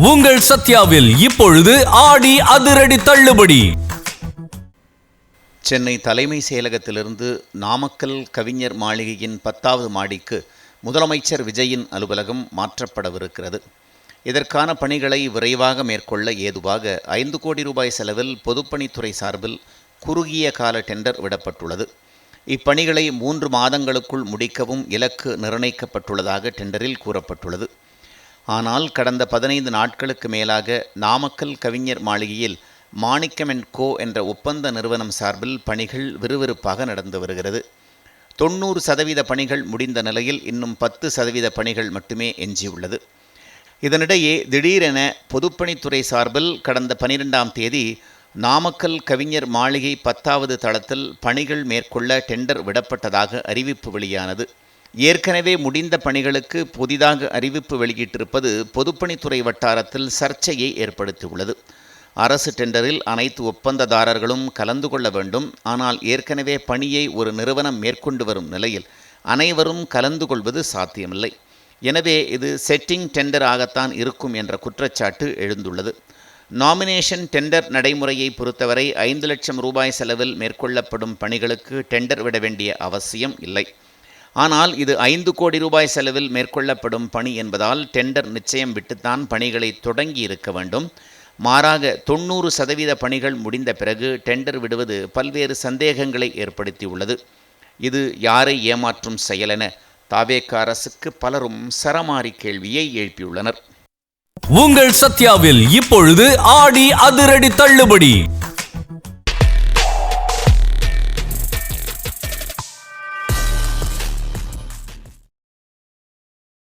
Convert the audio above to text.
உங்கள் சத்யாவில் இப்பொழுது ஆடி அதிரடி தள்ளுபடி. சென்னை தலைமை செயலகத்திலிருந்து நாமக்கல் கவிஞர் மாளிகையின் 10வது மாடிக்கு முதலமைச்சர் விஜயின் அலுவலகம் மாற்றப்படவிருக்கிறது. இதற்கான பணிகளை விரைவாக மேற்கொள்ள ஏதுவாக 5 கோடி ரூபாய் செலவில் பொதுப்பணித்துறை சார்பில் குறுகிய கால டெண்டர் விடப்பட்டுள்ளது. இப்பணிகளை 3 மாதங்களுக்குள் முடிக்கவும் இலக்கு நிர்ணயிக்கப்பட்டுள்ளதாக டெண்டரில் கூறப்பட்டுள்ளது. ஆனால் கடந்த 15 நாட்களுக்கு மேலாக நாமக்கல் கவிஞர் மாளிகையில் மாணிக்கம் அண்ட் கோ என்ற ஒப்பந்த நிறுவனம் சார்பில் பணிகள் விறுவிறுப்பாக நடந்து வருகிறது. 90% பணிகள் முடிந்த நிலையில் இன்னும் 10% பணிகள் மட்டுமே எஞ்சியுள்ளது. இதனிடையே திடீரென பொதுப்பணித்துறை சார்பில் கடந்த 12ஆம் தேதி நாமக்கல் கவிஞர் மாளிகை 10வது தளத்தில் பணிகள் மேற்கொள்ள டெண்டர் விடப்பட்டதாக அறிவிப்பு வெளியானது. ஏற்கனவே முடிந்த பணிகளுக்கு புதிதாக அறிவிப்பு வெளியிட்டிருப்பது பொதுப்பணித்துறை வட்டாரத்தில் சர்ச்சையை ஏற்படுத்தியுள்ளது. அரசு டெண்டரில் அனைத்து ஒப்பந்ததாரர்களும் கலந்து கொள்ள வேண்டும். ஆனால் ஏற்கனவே பணியை ஒரு நிறுவனம் மேற்கொண்டு வரும் நிலையில் அனைவரும் கலந்து கொள்வது சாத்தியமில்லை. எனவே இது செட்டிங் டெண்டர் ஆகத்தான் இருக்கும் என்ற குற்றச்சாட்டு எழுந்துள்ளது. நாமினேஷன் டெண்டர் நடைமுறையை பொறுத்தவரை 5 லட்சம் ரூபாய் செலவில் மேற்கொள்ளப்படும் பணிகளுக்கு டெண்டர் விட வேண்டிய அவசியம் இல்லை. ஆனால் இது 5 கோடி ரூபாய் செலவில் மேற்கொள்ளப்படும் பணி என்பதால் டெண்டர் நிச்சயம் விட்டுத்தான் பணிகளை தொடங்கி இருக்க வேண்டும். மாறாக 90% பணிகள் முடிந்த பிறகு டெண்டர் விடுவது பல்வேறு சந்தேகங்களை ஏற்படுத்தியுள்ளது. இது யாரை ஏமாற்றும் செயலென தாவேக அரசுக்கு பலரும் சரமாரி கேள்வியை எழுப்பியுள்ளனர். உங்கள் சத்யாவில் இப்பொழுது ஆடி அதிரடி தள்ளுபடி.